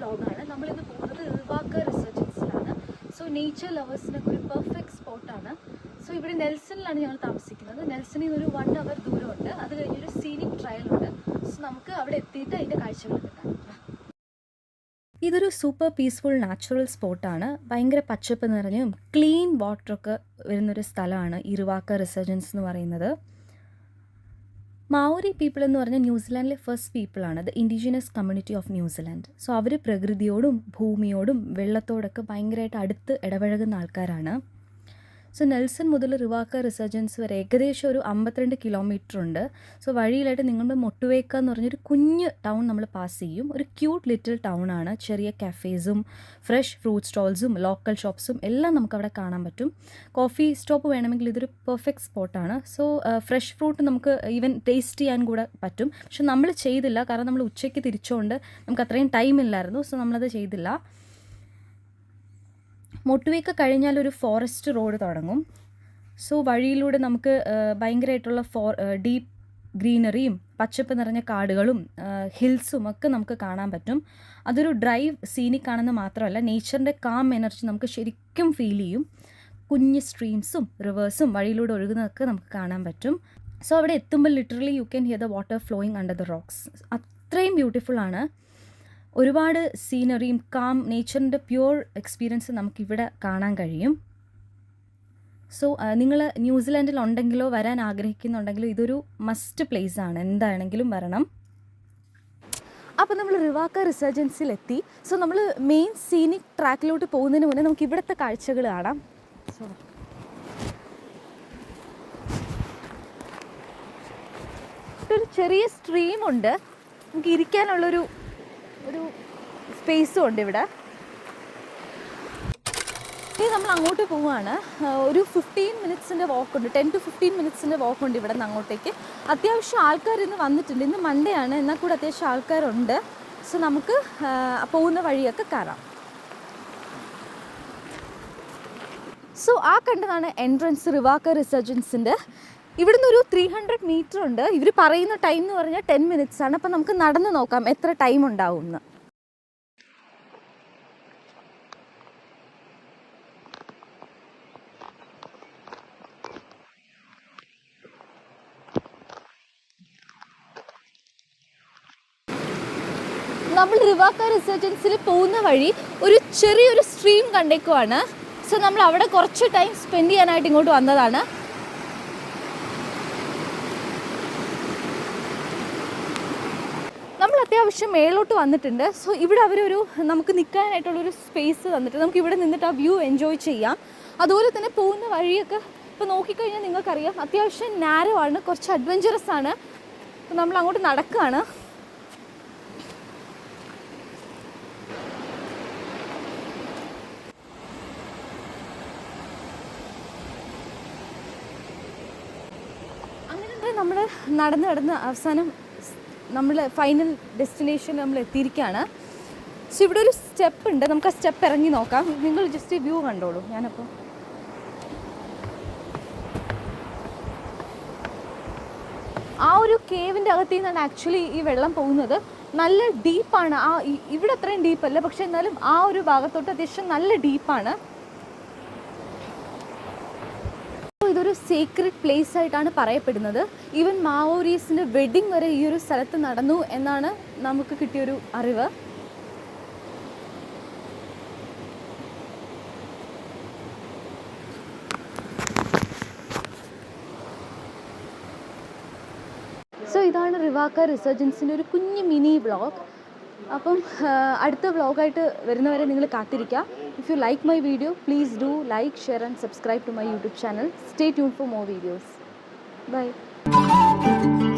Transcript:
വ്ളോഗാണ്. നമ്മളിന്ന് പോകുന്നത് റിവാക്ക റിസർജൻസിലാണ്. സോ നേച്ചർ ലവേഴ്സിനൊക്കെ ഒരു പെർഫെക്റ്റ് സ്പോട്ടാണ്. സോ ഇവിടെ നെൽസണിലാണ് ഞങ്ങൾ താമസിക്കുന്നത്. നെൽസണിൽ നിന്ന് ഒരു 1 hour ദൂരമുണ്ട്. അത് കഴിഞ്ഞൊരു സീനിക് ട്രയലുണ്ട്. സോ നമുക്ക് അവിടെ എത്തിയിട്ട് അതിൻ്റെ കാഴ്ചകൾ കിട്ടാം. ഇതൊരു സൂപ്പർ പീസ്ഫുൾ നാച്ചുറൽ സ്പോട്ടാണ്. ഭയങ്കര പച്ചപ്പ് നിറഞ്ഞും ക്ലീൻ വാട്ടറൊക്കെ വരുന്നൊരു സ്ഥലമാണ് ഈ റിവാക്ക റിസർജൻസ് എന്ന് പറയുന്നത്. മാവോറി പീപ്പിൾ എന്ന് പറഞ്ഞാൽ ന്യൂസിലാൻഡിലെ ഫസ്റ്റ് പീപ്പിളാണ്, the indigenous community of New Zealand. So അവർ പ്രകൃതിയോടും ഭൂമിയോടും വെള്ളത്തോടൊക്കെ ഭയങ്കരമായിട്ട് അടുത്ത് ഇടപഴകുന്ന ആൾക്കാരാണ്. സോ നെൽസൺ മുതൽ റിവാക്ക റിസർജൻസ് വരെ ഏകദേശം ഒരു 52 കിലോമീറ്റർ ഉണ്ട്. സോ വഴിയിലായിട്ട് നിങ്ങളുടെ മൊട്ടുവേക്ക എന്ന് പറഞ്ഞൊരു കുഞ്ഞ് ടൗൺ നമ്മൾ പാസ് ചെയ്യും. ഒരു ക്യൂട്ട് ലിറ്റിൽ ടൗൺ ആണ്. ചെറിയ കഫേസും ഫ്രഷ് ഫ്രൂട്ട് സ്റ്റോൾസും ലോക്കൽ ഷോപ്സും എല്ലാം നമുക്കവിടെ കാണാൻ പറ്റും. കോഫി സ്റ്റോപ്പ് വേണമെങ്കിൽ ഇതൊരു പെർഫെക്റ്റ് സ്പോട്ടാണ്. സോ ഫ്രഷ് ഫ്രൂട്ട് നമുക്ക് ഈവൻ ടേസ്റ്റ് ചെയ്യാൻ കൂടെ പറ്റും. പക്ഷെ നമ്മൾ ചെയ്തില്ല, കാരണം നമ്മൾ ഉച്ചയ്ക്ക് തിരിച്ചുകൊണ്ട് നമുക്ക് അത്രയും ടൈം ഇല്ലായിരുന്നു. സോ നമ്മളത് ചെയ്തില്ല. മൊട്ടുവേക്ക കഴിഞ്ഞാൽ ഒരു ഫോറസ്റ്റ് റോഡ് തുടങ്ങും. സോ വഴിയിലൂടെ നമുക്ക് ഭയങ്കരമായിട്ടുള്ള ഡീപ്പ് ഗ്രീനറിയും പച്ചപ്പ് നിറഞ്ഞ കാടുകളും ഹിൽസും ഒക്കെ നമുക്ക് കാണാൻ പറ്റും. അതൊരു ഡ്രൈവ് സീനിക് ആണെന്ന് മാത്രമല്ല, നേച്ചറിൻ്റെ കാം എനർജി നമുക്ക് ശരിക്കും ഫീൽ ചെയ്യും. കുഞ്ഞ് സ്ട്രീംസും റിവേഴ്സും വഴിയിലൂടെ ഒഴുകുന്നതൊക്കെ നമുക്ക് കാണാൻ പറ്റും. സോ അവിടെ എത്തുമ്പോൾ literally you can hear the water flowing under the rocks. അത്രയും ബ്യൂട്ടിഫുള്ളാണ്. ഒരുപാട് സീനറിയും കാം നേച്ചറിൻ്റെ പ്യുവർ എക്സ്പീരിയൻസ് നമുക്കിവിടെ കാണാൻ കഴിയും. സോ നിങ്ങൾ ന്യൂസിലാൻഡിൽ ഉണ്ടെങ്കിലോ വരാൻ ആഗ്രഹിക്കുന്നുണ്ടെങ്കിലോ ഇതൊരു മസ്റ്റ് പ്ലേസ് ആണ്, എന്താണെങ്കിലും വരണം. അപ്പോൾ നമ്മൾ റിവാക്ക റിസർജൻസിലെത്തി. സോ നമ്മൾ മെയിൻ സീനിക് ട്രാക്കിലോട്ട് പോകുന്നതിന് മുന്നേ നമുക്ക് ഇവിടുത്തെ കാഴ്ചകൾ കാണാം. സോ ഒരു ചെറിയ സ്ട്രീമുണ്ട്, നമുക്ക് ഇരിക്കാനുള്ളൊരു സ്പേസും ഉണ്ട് ഇവിടെ. ഇനി നമ്മൾ അങ്ങോട്ട് പോവുകയാണ്. ഒരു 15 മിനിറ്റ്സിൻ്റെ വാക്കുണ്ട്, 10 to 15 മിനിറ്റ്സിൻ്റെ വാക്കുണ്ട് ഇവിടെ നിന്ന് അങ്ങോട്ടേക്ക്. അത്യാവശ്യം ആൾക്കാർ ഇന്ന് വന്നിട്ടുണ്ട്. ഇന്ന് മൺഡേ ആണ്, എന്നാൽ കൂടെ അത്യാവശ്യം ആൾക്കാരുണ്ട്. സോ നമുക്ക് പോകുന്ന വഴിയൊക്കെ കാണാം. സോ ആ കണ്ടതാണ് എൻട്രൻസ് റിവാക്ക റിസർജൻസിൻ്റെ. ഇവിടുന്ന് ഒരു 300 മീറ്റർ ഉണ്ട്. ഇവർ പറയുന്ന ടൈം എന്ന് പറഞ്ഞാൽ 10 മിനിറ്റ്സ് ആണ്. അപ്പം നമുക്ക് നടന്ന് നോക്കാം എത്ര ടൈം ഉണ്ടാവും എന്ന്. നമ്മൾ റിവാക്ക റിസർജൻസിൽ പോകുന്ന വഴി ഒരു ചെറിയൊരു സ്ട്രീം കണ്ടേക്കുവാണ്. സോ നമ്മൾ അവിടെ കുറച്ച് ടൈം സ്പെൻഡ് ചെയ്യാനായിട്ട് ഇങ്ങോട്ട് വന്നതാണ്. നമ്മൾ അത്യാവശ്യം മേലോട്ട് വന്നിട്ടുണ്ട്. സോ ഇവിടെ അവരൊരു നമുക്ക് നിൽക്കാനായിട്ടുള്ളൊരു സ്പേസ് തന്നിട്ട് നമുക്ക് ഇവിടെ നിന്നിട്ട് ആ വ്യൂ എൻജോയ് ചെയ്യാം. അതുപോലെ തന്നെ പോകുന്ന വഴിയൊക്കെ ഇപ്പോൾ നോക്കിക്കഴിഞ്ഞാൽ നിങ്ങൾക്കറിയാം അത്യാവശ്യം നാരോ ആണ്, കുറച്ച് അഡ്വഞ്ചറസ് ആണ്. അപ്പോൾ നമ്മൾ അങ്ങോട്ട് നടക്കുകയാണ്. അങ്ങനെ നമ്മൾ നടന്ന് അവസാനം നമ്മൾ ഫൈനൽ ഡെസ്റ്റിനേഷൻ നമ്മൾ എത്തിയിരിക്കുകയാണ്. സോ ഇവിടെ ഒരു സ്റ്റെപ്പ് ഉണ്ട്, നമുക്ക് ആ സ്റ്റെപ്പ് ഇറങ്ങി നോക്കാം. നിങ്ങൾ ജസ്റ്റ് വ്യൂ കണ്ടോളൂ. ഞാനപ്പോൾ ആ ഒരു കേവിൻ്റെ അകത്തു നിന്നാണ് ആക്ച്വലി ഈ വെള്ളം പോകുന്നത്. നല്ല ഡീപ്പാണ്. ഇവിടെ അത്രയും ഡീപ്പല്ല, പക്ഷെ എന്നാലും ആ ഒരു ഭാഗത്തോട്ട് അത്യാവശ്യം നല്ല ഡീപ്പാണ്. ഇതൊരു സീക്രട്ട് പ്ലേസ് ആയിട്ടാണ് പറയപ്പെടുന്നത്. ഈവൻ മാവോരീസിൻ്റെ വെഡിങ് വരെ ഈ ഒരു സ്ഥലത്ത് നടന്നു എന്നാണ് നമുക്ക് കിട്ടിയൊരു അറിവ്. സോ ഇതാണ് റിവാക്ക റിസർജൻസിൻ്റെ ഒരു കുഞ്ഞ് മിനി വ്ളോഗ്. അപ്പം അടുത്ത വ്ളോഗായിട്ട് വരുന്നവരെ നിങ്ങൾ കാത്തിരിക്കുക. If you like my video, please do like, share and subscribe to my YouTube channel. Stay tuned for more videos. Bye.